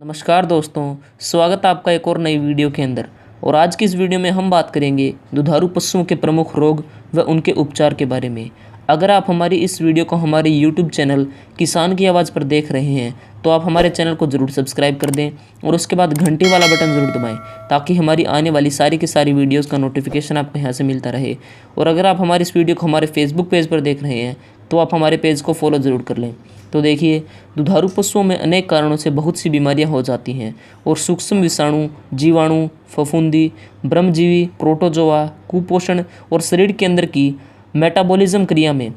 नमस्कार दोस्तों, स्वागत है आपका एक और नई वीडियो के अंदर। और आज की इस वीडियो में हम बात करेंगे दुधारू पशुओं के प्रमुख रोग व उनके उपचार के बारे में। अगर आप हमारी इस वीडियो को हमारे YouTube चैनल किसान की आवाज़ पर देख रहे हैं तो आप हमारे चैनल को ज़रूर सब्सक्राइब कर दें और उसके बाद घंटी वाला बटन ज़रूर दबाएं ताकि हमारी आने वाली सारी की सारी वीडियोज़ का नोटिफिकेशन आपको यहाँ से मिलता रहे। और अगर आप हमारी इस वीडियो को हमारे फेसबुक पेज पर देख रहे हैं तो आप हमारे पेज को फॉलो ज़रूर कर लें। तो देखिए, दुधारू पशुओं में अनेक कारणों से बहुत सी बीमारियां हो जाती हैं और सूक्ष्म विषाणु, जीवाणु, फफूंदी, ब्रह्मजीवी, प्रोटोजोआ, कुपोषण और शरीर के अंदर की मेटाबॉलिज्म क्रिया में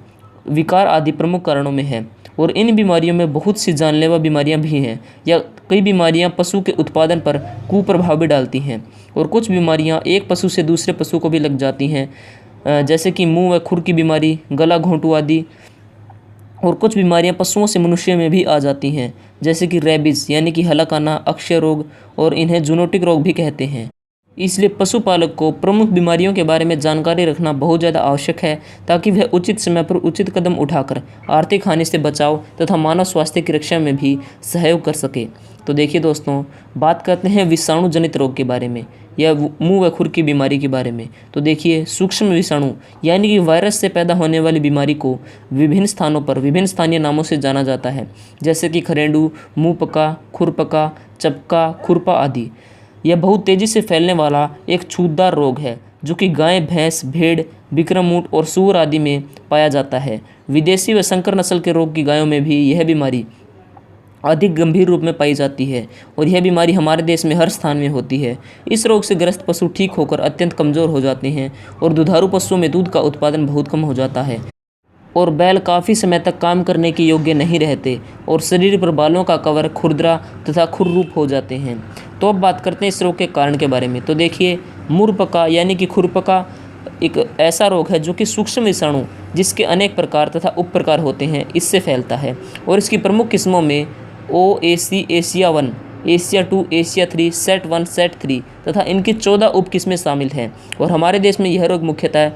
विकार आदि प्रमुख कारणों में है। और इन बीमारियों में बहुत सी जानलेवा बीमारियां भी हैं या कई बीमारियां पशु के उत्पादन पर कुप्रभाव भी डालती हैं। और कुछ बीमारियां एक पशु से दूसरे पशु को भी लग जाती हैं, जैसे कि मुंह व खुर की बीमारी, गला घोंटू आदि। और कुछ बीमारियां पशुओं से मनुष्य में भी आ जाती हैं, जैसे कि रेबीज यानी कि हलाकाना, अक्षय रोग, और इन्हें जूनोटिक रोग भी कहते हैं। इसलिए पशुपालक को प्रमुख बीमारियों के बारे में जानकारी रखना बहुत ज़्यादा आवश्यक है ताकि वह उचित समय पर उचित कदम उठाकर आर्थिक हानि से बचाव तथा मानव स्वास्थ्य की रक्षा में भी सहयोग कर सके। तो देखिए दोस्तों, बात करते हैं विषाणु जनित रोग के बारे में या मुंह व खुर की बीमारी के बारे में। तो देखिए, सूक्ष्म विषाणु यानी कि वायरस से पैदा होने वाली बीमारी को विभिन्न स्थानों पर विभिन्न स्थानीय नामों से जाना जाता है, जैसे कि खरेंडू, मुँह पका, खुर पका, चपका, खुरपा आदि। यह बहुत तेज़ी से फैलने वाला एक छूतदार रोग है जो कि गाय, भैंस, भेड़, विक्रम ऊँट और सूअर आदि में पाया जाता है। विदेशी व संकर नस्ल के रोग की गायों में भी यह बीमारी अधिक गंभीर रूप में पाई जाती है और यह बीमारी हमारे देश में हर स्थान में होती है। इस रोग से ग्रस्त पशु ठीक होकर अत्यंत कमज़ोर हो जाते हैं और दुधारू पशुओं में दूध का उत्पादन बहुत कम हो जाता है और बैल काफ़ी समय तक काम करने के योग्य नहीं रहते और शरीर पर बालों का कवर खुरदरा तथा खुररूप हो जाते हैं। तो अब बात करते हैं इस रोग के कारण के बारे में। तो देखिए, मुरपका यानी कि खुरपका एक ऐसा रोग है जो कि सूक्ष्म विषाणु जिसके अनेक प्रकार तथा उप प्रकार होते हैं इससे फैलता है। और इसकी प्रमुख किस्मों में OAC, Asia 1, Asia 2, Asia 3, set 1, set 3 तथा इनकी 14 उप किस्में शामिल हैं। और हमारे देश में यह रोग मुख्यतः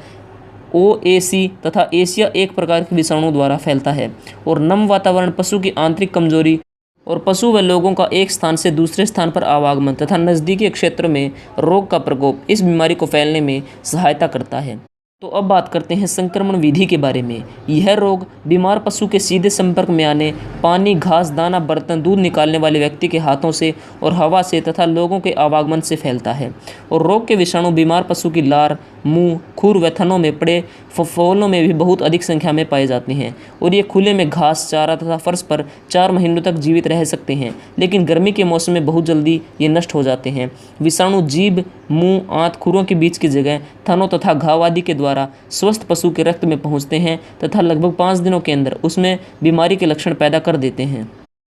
ओएसी तथा एशिया 1 प्रकार के विषाणु द्वारा फैलता है। और नम वातावरण, पशु की आंतरिक कमजोरी और पशु व लोगों का एक स्थान से दूसरे स्थान पर आवागमन तथा नज़दीकी क्षेत्र में रोग का प्रकोप इस बीमारी को फैलने में सहायता करता है। तो अब बात करते हैं संक्रमण विधि के बारे में। यह रोग बीमार पशु के सीधे संपर्क में आने, पानी, घास, दाना, बर्तन, दूध निकालने वाले व्यक्ति के हाथों से और हवा से तथा लोगों के आवागमन से फैलता है। और रोग के विषाणु बीमार पशु की लार, मुंह, खुर व थनों में पड़े फफोलों में भी बहुत अधिक संख्या में पाए जाते हैं। और ये खुले में घास, चारा तथा फर्श पर 4 महीनों तक जीवित रह सकते हैं, लेकिन गर्मी के मौसम में बहुत जल्दी ये नष्ट हो जाते हैं। विषाणु जीभ, मुंह, आंत, खुरों के बीच की जगह, थनों तथा घाव आदि के द्वारा स्वस्थ पशु के रक्त में पहुंचते हैं तथा लगभग 5 दिनों के अंदर उसमें बीमारी के लक्षण पैदा कर देते हैं।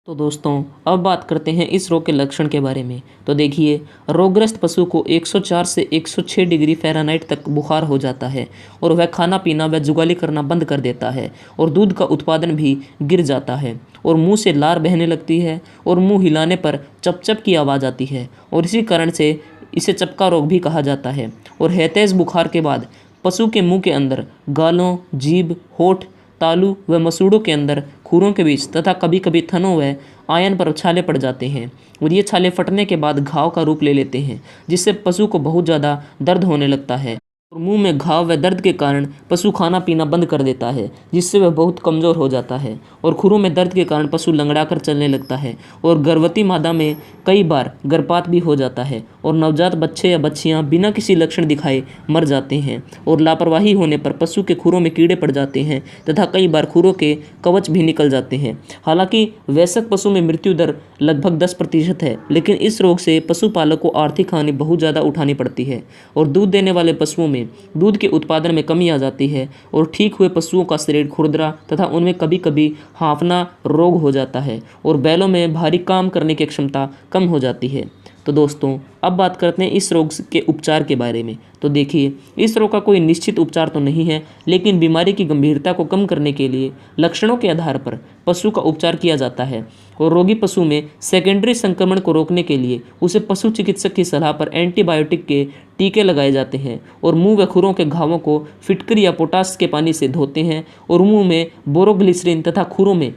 तो दोस्तों, अब बात करते हैं इस रोग के लक्षण के बारे में। तो देखिए, रोगग्रस्त पशु को 104 से 106 डिग्री फ़ारेनहाइट तक बुखार हो जाता है और वह खाना पीना व जुगाली करना बंद कर देता है और दूध का उत्पादन भी गिर जाता है और मुंह से लार बहने लगती है और मुंह हिलाने पर चप-चप की आवाज़ आती है और इसी कारण से इसे चपका रोग भी कहा जाता है। और हेतेज बुखार के बाद पशु के मुंह के अंदर, गालों, जीभ, होठ, तालू व मसूड़ों के अंदर, खुरों के बीच तथा कभी कभी थनों व आयन पर छाले पड़ जाते हैं और ये छाले फटने के बाद घाव का रूप ले लेते हैं, जिससे पशु को बहुत ज़्यादा दर्द होने लगता है। और मुंह में घाव व दर्द के कारण पशु खाना पीना बंद कर देता है, जिससे वह बहुत कमज़ोर हो जाता है। और खुरों में दर्द के कारण पशु लंगड़ा कर चलने लगता है और गर्भवती मादा में कई बार गर्भपात भी हो जाता है और नवजात बच्चे या बच्चियां बिना किसी लक्षण दिखाए मर जाते हैं। और लापरवाही होने पर पशु के खुरों में कीड़े पड़ जाते हैं तथा कई बार खुरों के कवच भी निकल जाते हैं। हालांकि वयस्क पशु में मृत्यु दर लगभग 10% है, लेकिन इस रोग से पशुपालक को आर्थिक हानि बहुत ज़्यादा उठानी पड़ती है। और दूध देने वाले पशुओं में दूध के उत्पादन में कमी आ जाती है और ठीक हुए पशुओं का शरीर खुरदरा तथा उनमें कभी कभी हाँफना रोग हो जाता है और बैलों में भारी काम करने की क्षमता कम हो जाती है। तो दोस्तों, अब बात करते हैं इस रोग के उपचार के बारे में। तो देखिए, इस रोग का कोई निश्चित उपचार तो नहीं है, लेकिन बीमारी की गंभीरता को कम करने के लिए लक्षणों के आधार पर पशु का उपचार किया जाता है। और रोगी पशु में सेकेंडरी संक्रमण को रोकने के लिए उसे पशु चिकित्सक की सलाह पर एंटीबायोटिक के टीके लगाए जाते हैं और मुंह व खुरों के घावों को फिटकरी या पोटाश के पानी से धोते हैं और मुंह में बोरोग्लिसरीन तथा खुरों में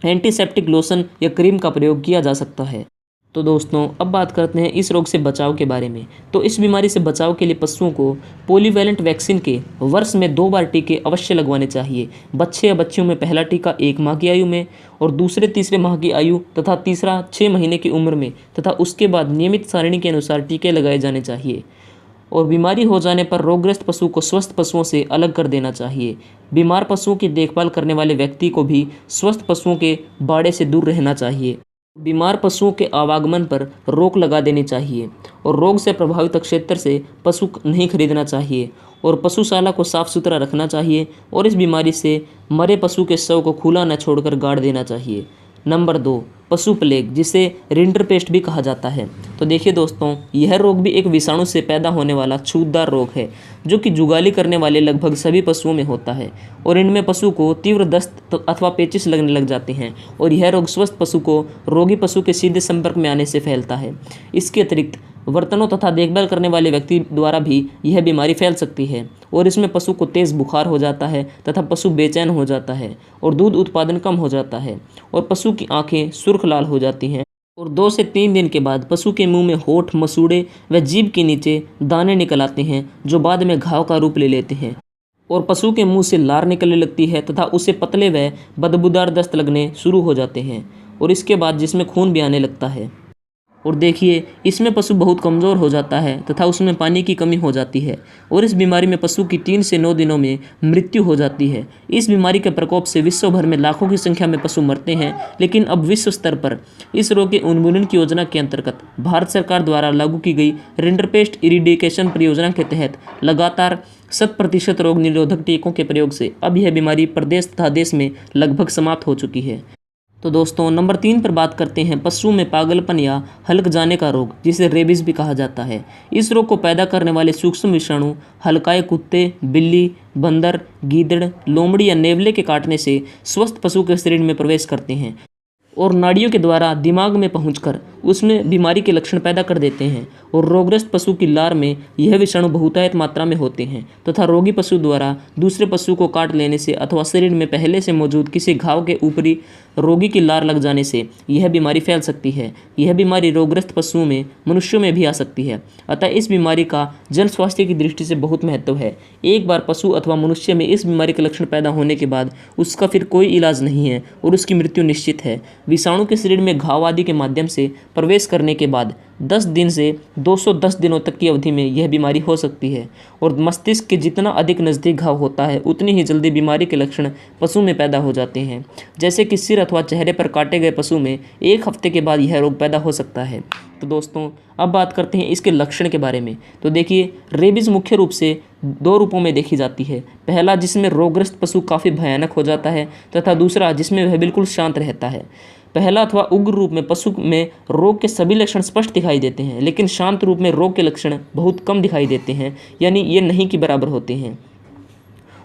एंटीसेप्टिक लोशन या क्रीम का प्रयोग किया जा सकता है। तो दोस्तों अब बात करते हैं इस रोग से बचाव के बारे में। तो इस बीमारी से बचाव के लिए पशुओं को पॉलीवैलेंट वैक्सीन के वर्ष में 2 बार टीके अवश्य लगवाने चाहिए। बच्चे या बच्चियों में पहला टीका 1 माह की आयु में और दूसरे तीसरे माह की आयु तथा तीसरा 6 महीने की उम्र में तथा उसके बाद नियमित सारणी के अनुसार टीके लगाए जाने चाहिए। और बीमारी हो जाने पर रोगग्रस्त पशु को स्वस्थ पशुओं से अलग कर देना चाहिए। बीमार पशुओं की देखभाल करने वाले व्यक्ति को भी स्वस्थ पशुओं के बाड़े से दूर रहना चाहिए। बीमार पशुओं के आवागमन पर रोक लगा देनी चाहिए और रोग से प्रभावित क्षेत्र से पशु नहीं खरीदना चाहिए और पशुशाला को साफ सुथरा रखना चाहिए और इस बीमारी से मरे पशु के शव को खुला न छोड़कर गाड़ देना चाहिए। नंबर 2, पशु प्लेग, जिसे रिंडरपेस्ट भी कहा जाता है। तो देखिए दोस्तों, यह रोग भी एक विषाणु से पैदा होने वाला छूतदार रोग है जो कि जुगाली करने वाले लगभग सभी पशुओं में होता है और इनमें पशु को तीव्र दस्त अथवा पेचिश लगने लग जाते हैं और यह रोग स्वस्थ पशु को रोगी पशु के सीधे संपर्क में आने से फैलता है। इसके अतिरिक्त बर्तनों तथा देखभाल करने वाले व्यक्ति द्वारा भी यह बीमारी फैल सकती है और इसमें पशु को तेज़ बुखार हो जाता है तथा पशु बेचैन हो जाता है और दूध उत्पादन कम हो जाता है और पशु की आंखें सुर्ख लाल हो जाती हैं और 2 से 3 दिन के बाद पशु के मुंह में होठ, मसूड़े व जीभ के नीचे दाने निकल आते हैं जो बाद में घाव का रूप ले लेते हैं और पशु के मुंह से लार निकलने लगती है तथा उसे पतले व बदबूदार दस्त लगने शुरू हो जाते हैं और इसके बाद जिसमें खून भी आने लगता है। और देखिए, इसमें पशु बहुत कमज़ोर हो जाता है तथा उसमें पानी की कमी हो जाती है और इस बीमारी में पशु की 3 से 9 दिनों में मृत्यु हो जाती है। इस बीमारी के प्रकोप से विश्व भर में लाखों की संख्या में पशु मरते हैं, लेकिन अब विश्व स्तर पर इस रोग के उन्मूलन की योजना के अंतर्गत भारत सरकार द्वारा लागू की गई रिंडरपेस्ट इरिडिकेशन परियोजना के तहत लगातार 100% रोग निरोधक टीकों के प्रयोग से अब यह बीमारी प्रदेश तथा देश में लगभग समाप्त हो चुकी है। तो दोस्तों नंबर 3 पर बात करते हैं पशु में पागलपन या हल्क जाने का रोग, जिसे रेबीज भी कहा जाता है। इस रोग को पैदा करने वाले सूक्ष्म विषाणु हल्काए कुत्ते, बिल्ली, बंदर, गीदड़, लोमड़ी या नेवले के काटने से स्वस्थ पशु के शरीर में प्रवेश करते हैं और नाड़ियों के द्वारा दिमाग में पहुंचकर उसमें बीमारी के लक्षण पैदा कर देते हैं और रोगग्रस्त पशु की लार में यह विषाणु बहुतायत मात्रा में होते हैं तथा रोगी पशु द्वारा दूसरे पशु को काट लेने से अथवा शरीर में पहले से मौजूद किसी घाव के ऊपरी रोगी की लार लग जाने से यह बीमारी फैल सकती है। यह बीमारी रोगग्रस्त पशुओं में मनुष्यों में भी आ सकती है, अतः इस बीमारी का जन स्वास्थ्य की दृष्टि से बहुत महत्व है। एक बार पशु अथवा मनुष्य में इस बीमारी के लक्षण पैदा होने के बाद उसका फिर कोई इलाज नहीं है और उसकी मृत्यु निश्चित है। विषाणु के शरीर में घाव आदि के माध्यम से प्रवेश करने के बाद 10 दिन से 210 दिनों तक की अवधि में यह बीमारी हो सकती है और मस्तिष्क के जितना अधिक नज़दीक घाव होता है उतनी ही जल्दी बीमारी के लक्षण पशु में पैदा हो जाते हैं। जैसे कि सिर अथवा चेहरे पर काटे गए पशु में 1 हफ्ते के बाद यह रोग पैदा हो सकता है। तो दोस्तों अब बात करते हैं इसके लक्षण के बारे में। तो देखिए, रेबीज मुख्य रूप से 2 रूपों में देखी जाती है। पहला, जिसमें रोगग्रस्त पशु काफ़ी भयानक हो जाता है तथा दूसरा जिसमें वह बिल्कुल शांत रहता है। पहला अथवा उग्र रूप में पशु में रोग के सभी लक्षण स्पष्ट दिखाई देते हैं, लेकिन शांत रूप में रोग के लक्षण बहुत कम दिखाई देते हैं, यानी ये नहीं के बराबर होते हैं।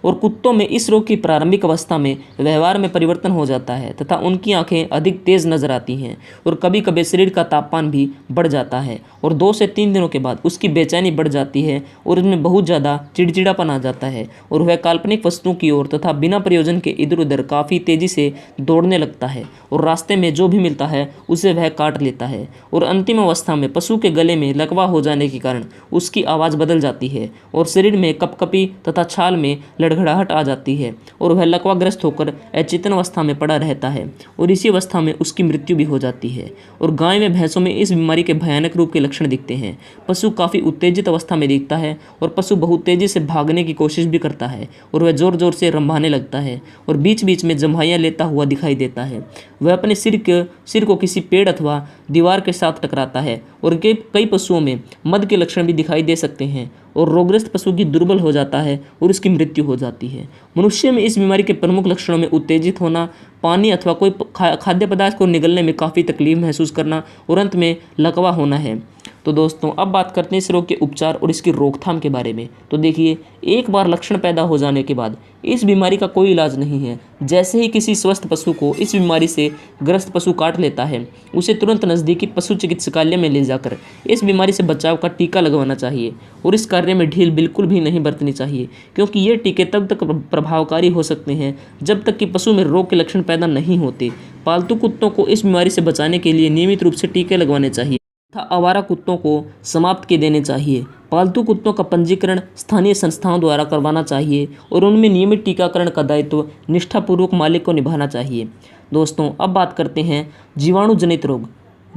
और कुत्तों में इस रोग की प्रारंभिक अवस्था में व्यवहार में परिवर्तन हो जाता है तथा उनकी आंखें अधिक तेज नजर आती हैं और कभी कभी शरीर का तापमान भी बढ़ जाता है और 2 से 3 दिनों के बाद उसकी बेचैनी बढ़ जाती है और उसमें बहुत ज़्यादा चिड़चिड़ापन आ जाता है और वह काल्पनिक वस्तुओं की ओर तथा बिना प्रयोजन के इधर उधर काफ़ी तेज़ी से दौड़ने लगता है और रास्ते में जो भी मिलता है उसे वह काट लेता है। और अंतिम अवस्था में पशु के गले में लकवा हो जाने के कारण उसकी आवाज़ बदल जाती है और शरीर में कपकपी तथा छाल में लड़खड़ाहट आ जाती है और वह लकवाग्रस्त होकर अचेतन अवस्था में पड़ा रहता है और इसी अवस्था में उसकी मृत्यु भी हो जाती है। और गाय में भैंसों में इस बीमारी के भयानक रूप के लक्षण दिखते हैं। पशु काफ़ी उत्तेजित अवस्था में दिखता है और पशु बहुत तेज़ी से भागने की कोशिश भी करता है और वह ज़ोर ज़ोर से रंभाने लगता है और बीच बीच में जम्हाइयाँ लेता हुआ दिखाई देता है। वह अपने सिर को किसी पेड़ अथवा दीवार के साथ टकराता है और कई पशुओं में मद के लक्षण भी दिखाई दे सकते हैं और रोगग्रस्त पशु की दुर्बल हो जाता है और उसकी मृत्यु हो जाती है। मनुष्य में इस बीमारी के प्रमुख लक्षणों में उत्तेजित होना, पानी अथवा कोई खाद्य पदार्थ को निगलने में काफ़ी तकलीफ महसूस करना और अंत में लकवा होना है। तो दोस्तों अब बात करते हैं इस रोग के उपचार और इसकी रोकथाम के बारे में। तो देखिए, एक बार लक्षण पैदा हो जाने के बाद इस बीमारी का कोई इलाज नहीं है। जैसे ही किसी स्वस्थ पशु को इस बीमारी से ग्रस्त पशु काट लेता है, उसे तुरंत नज़दीकी पशु चिकित्सालय में ले जाकर इस बीमारी से बचाव का टीका लगवाना चाहिए और इस कार्य में ढील बिल्कुल भी नहीं बरतनी चाहिए, क्योंकि ये टीके तब तक प्रभावकारी हो सकते हैं जब तक कि पशु में रोग के लक्षण पैदा नहीं होते। पालतू कुत्तों को इस बीमारी से बचाने के लिए नियमित रूप से टीके लगवाने चाहिए तथा आवारा कुत्तों को समाप्त कर देने चाहिए। पालतू कुत्तों का पंजीकरण स्थानीय संस्थाओं द्वारा करवाना चाहिए और उनमें नियमित टीकाकरण का दायित्व निष्ठापूर्वक मालिक को निभाना चाहिए। दोस्तों, अब बात करते हैं जीवाणु जनित रोग,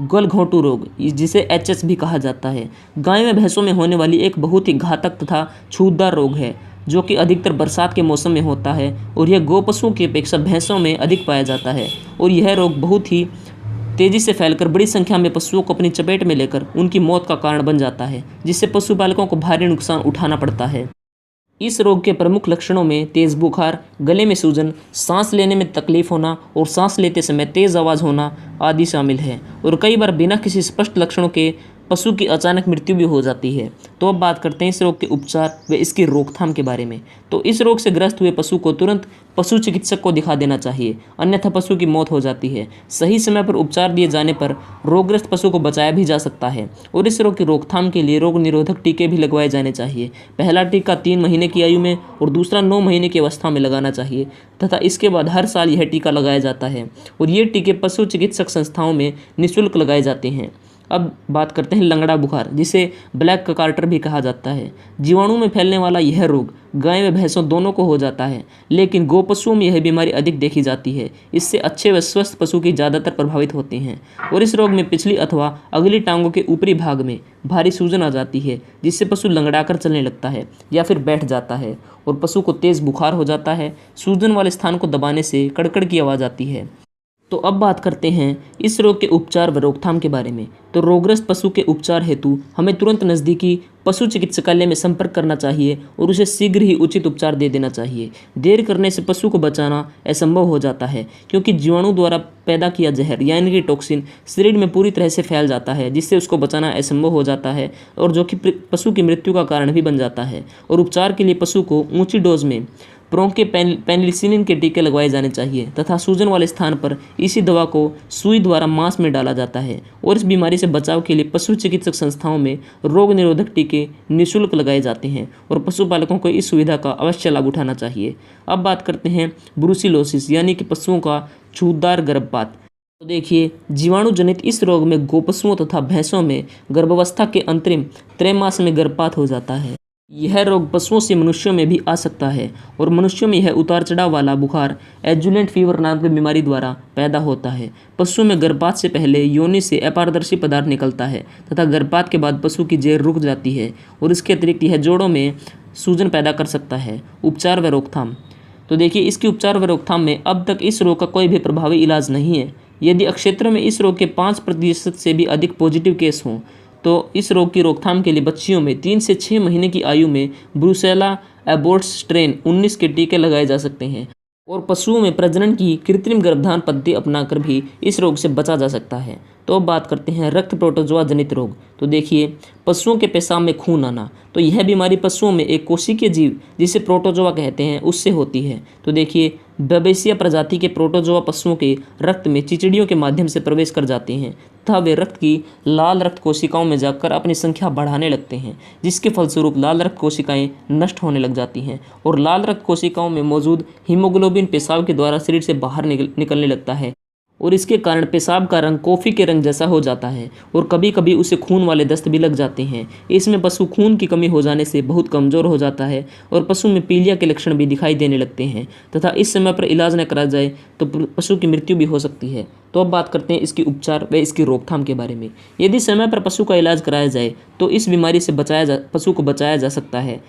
गलघोंटू रोग, जिसे एचएस भी कहा जाता है। गाय में भैंसों में होने वाली एक बहुत ही घातक तथा छूतदार रोग है जो कि अधिकतर बरसात के मौसम में होता है और यह गौ पशुओं की अपेक्षा भैंसों में अधिक पाया जाता है और यह रोग बहुत ही तेजी से फैलकर बड़ी संख्या में पशुओं को अपनी चपेट में लेकर उनकी मौत का कारण बन जाता है, जिससे पशुपालकों को भारी नुकसान उठाना पड़ता है। इस रोग के प्रमुख लक्षणों में तेज बुखार, गले में सूजन, सांस लेने में तकलीफ होना और सांस लेते समय तेज आवाज़ होना आदि शामिल है और कई बार बिना किसी स्पष्ट लक्षणों के पशु की अचानक मृत्यु भी हो जाती है। तो अब बात करते हैं इस रोग के उपचार व इसकी रोकथाम के बारे में। तो इस रोग से ग्रस्त हुए पशु को तुरंत पशु चिकित्सक को दिखा देना चाहिए, अन्यथा पशु की मौत हो जाती है। सही समय पर उपचार दिए जाने पर रोगग्रस्त पशु को बचाया भी जा सकता है और इस रोग की रोकथाम के लिए रोग निरोधक टीके भी लगवाए जाने चाहिए। पहला टीका 3 महीने की आयु में और दूसरा 9 महीने की अवस्था में लगाना चाहिए तथा इसके बाद हर साल यह टीका लगाया जाता है और ये टीके पशु चिकित्सक संस्थाओं में निःशुल्क लगाए जाते हैं। अब बात करते हैं लंगड़ा बुखार, जिसे ब्लैक कार्टर भी कहा जाता है। जीवाणु में फैलने वाला यह रोग गाय व भैंसों दोनों को हो जाता है, लेकिन गौ पशुओं में यह बीमारी अधिक देखी जाती है। इससे अच्छे व स्वस्थ पशु की ज़्यादातर प्रभावित होते हैं और इस रोग में पिछली अथवा अगली टांगों के ऊपरी भाग में भारी सूजन आ जाती है, जिससे पशु लंगड़ाकर चलने लगता है या फिर बैठ जाता है और पशु को तेज़ बुखार हो जाता है। सूजन वाले स्थान को दबाने से कड़कड़ की आवाज़ आती है। तो अब बात करते हैं इस रोग के उपचार व रोकथाम के बारे में। तो रोगग्रस्त पशु के उपचार हेतु हमें तुरंत नज़दीकी पशु चिकित्सालय में संपर्क करना चाहिए और उसे शीघ्र ही उचित उपचार दे देना चाहिए। देर करने से पशु को बचाना असंभव हो जाता है, क्योंकि जीवाणु द्वारा पैदा किया जहर यानी कि टॉक्सिन शरीर में पूरी तरह से फैल जाता है, जिससे उसको बचाना असंभव हो जाता है और जो कि पशु की मृत्यु का कारण भी बन जाता है। और उपचार के लिए पशु को ऊँची डोज में ब्रोंके पेनिसिलिन के टीके लगवाए जाने चाहिए तथा सूजन वाले स्थान पर इसी दवा को सुई द्वारा मांस में डाला जाता है और इस बीमारी से बचाव के लिए पशु चिकित्सक संस्थाओं में रोग निरोधक टीके निःशुल्क लगाए जाते हैं और पशुपालकों को इस सुविधा का अवश्य लाभ उठाना चाहिए। अब बात करते हैं ब्रुसिलोसिस यानी कि पशुओं का छूतदार गर्भपात। तो देखिए, जीवाणु जनित इस रोग में गोपशुओं तथा भैंसों में गर्भावस्था के अंतरिम त्रैमास में गर्भपात हो जाता है। यह रोग पशुओं से मनुष्यों में भी आ सकता है और मनुष्यों में यह उतार चढ़ाव वाला बुखार एजुलेंट फीवर नाम की बीमारी द्वारा पैदा होता है। पशु में गर्भपात से पहले योनि से अपारदर्शी पदार्थ निकलता है तथा गर्भपात के बाद पशु की जेर रुक जाती है और इसके अतिरिक्त यह जोड़ों में सूजन पैदा कर सकता है। उपचार व रोकथाम। तो देखिए, इसकी उपचार व रोकथाम में अब तक इस रोग का कोई भी प्रभावी इलाज नहीं है। यदि क्षेत्र में इस रोग के 5% से भी अधिक पॉजिटिव केस हों तो इस रोग की रोकथाम के लिए बच्चियों में 3 से 6 महीने की आयु में ब्रुसेला एबोर्ट्स स्ट्रेन 19 के टीके लगाए जा सकते हैं और पशुओं में प्रजनन की कृत्रिम गर्भधारण पद्धति अपनाकर भी इस रोग से बचा जा सकता है। तो अब बात करते हैं रक्त प्रोटोजोआ जनित रोग। तो देखिए, पशुओं के पेशाब में खून आना, तो यह बीमारी पशुओं में एक कोशिकीय जीव जिसे प्रोटोजोआ कहते हैं उससे होती है। तो देखिए, बेबेसिया प्रजाति के प्रोटोजोआ पशुओं के रक्त में चिचड़ियों के माध्यम से प्रवेश कर जाते हैं तथा वे रक्त की लाल रक्त कोशिकाओं में जाकर अपनी संख्या बढ़ाने लगते हैं, जिसके फलस्वरूप लाल रक्त कोशिकाएं नष्ट होने लग जाती हैं और लाल रक्त कोशिकाओं में मौजूद हीमोग्लोबिन पेशाब के द्वारा शरीर से बाहर निकलने लगता है और इसके कारण पेशाब का रंग कॉफ़ी के रंग जैसा हो जाता है और कभी कभी उसे खून वाले दस्त भी लग जाते हैं। इसमें पशु खून की कमी हो जाने से बहुत कमज़ोर हो जाता है और पशु में पीलिया के लक्षण भी दिखाई देने लगते हैं तथा इस समय पर इलाज न करा जाए तो पशु की मृत्यु भी हो सकती है। तो अब बात करते हैं इसकी उपचार व इसकी रोकथाम के बारे में। यदि समय पर पशु का इलाज कराया जाए तो इस बीमारी से पशु को बचाया जा सकता है।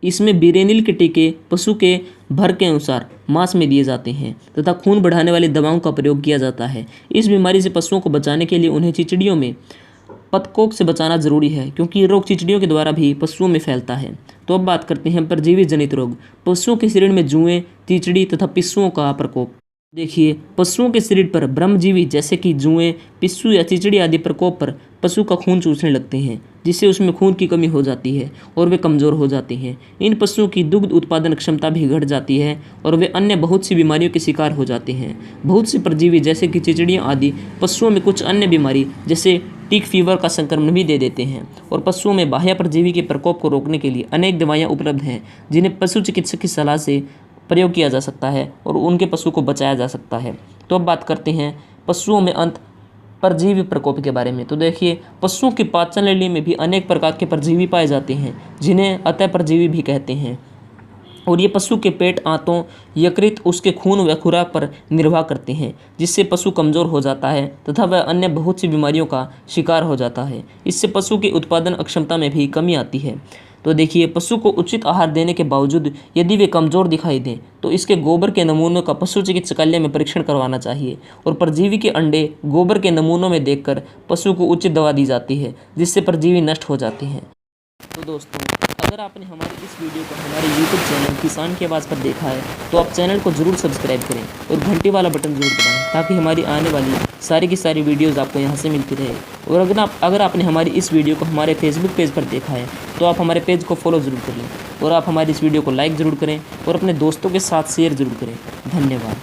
इसमें बिरेनिल के टीके पशु के भर के अनुसार मांस में दिए जाते हैं तथा खून बढ़ाने वाली दवाओं का प्रयोग किया जाता है। इस बीमारी से पशुओं को बचाने के लिए उन्हें चिचड़ियों में पतकोक से बचाना जरूरी है, क्योंकि ये रोग चिचड़ियों के द्वारा भी पशुओं में फैलता है। तो अब बात करते हैं परजीवी जनित रोग। पशुओं के शरीर में जुएं, तीचड़ी तथा पिस्सुओं का प्रकोप। देखिए, पशुओं के शरीर पर ब्रह्मजीवी जैसे कि जुएं, पिस्सू या चिचड़ी आदि प्रकोप पर पशु का खून चूसने लगते हैं, जिससे उसमें खून की कमी हो जाती है और वे कमज़ोर हो जाते हैं। इन पशुओं की दुग्ध उत्पादन क्षमता भी घट जाती है और वे अन्य बहुत सी बीमारियों के शिकार हो जाते हैं। बहुत से परजीवी जैसे कि चिचड़ियाँ आदि पशुओं में कुछ अन्य बीमारी जैसे टिक फीवर का संक्रमण भी दे देते हैं और पशुओं में बाह्य परजीवी के प्रकोप को रोकने के लिए अनेक दवाइयाँ उपलब्ध हैं, जिन्हें पशु चिकित्सक की सलाह से प्रयोग किया जा सकता है और उनके पशु को बचाया जा सकता है। तो अब बात करते हैं पशुओं में परजीवी प्रकोप के बारे में। तो देखिए, पशुओं की पाचन नली में भी अनेक प्रकार के परजीवी पाए जाते हैं, जिन्हें अतः परजीवी भी कहते हैं। और ये पशु के पेट, आंतों, यकृत, उसके खून व खुराक पर निर्भर करते हैं, जिससे पशु कमज़ोर हो जाता है तथा वह अन्य बहुत सी बीमारियों का शिकार हो जाता है। इससे पशु की उत्पादन अक्षमता में भी कमी आती है। तो देखिए, पशु को उचित आहार देने के बावजूद यदि वे कमज़ोर दिखाई दें तो इसके गोबर के नमूनों का पशु चिकित्सालय में परीक्षण करवाना चाहिए। और परजीवी के अंडे गोबर के नमूनों में देखकर पशु को उचित दवा दी जाती है, जिससे परजीवी नष्ट हो जाते हैं। तो दोस्तों, अगर आपने हमारी इस वीडियो को हमारे YouTube चैनल किसान की आवाज़ पर देखा है तो आप चैनल को ज़रूर सब्सक्राइब करें और घंटी वाला बटन ज़रूर दबाएं, ताकि हमारी आने वाली सारी की सारी वीडियोज़ आपको यहाँ से मिलती रहे। और अगर आपने हमारी इस वीडियो को हमारे फेसबुक पेज पर देखा है तो आप हमारे पेज को फॉलो ज़रूर कर लें और आप हमारी इस वीडियो को लाइक ज़रूर करें और अपने दोस्तों के साथ शेयर ज़रूर करें। धन्यवाद।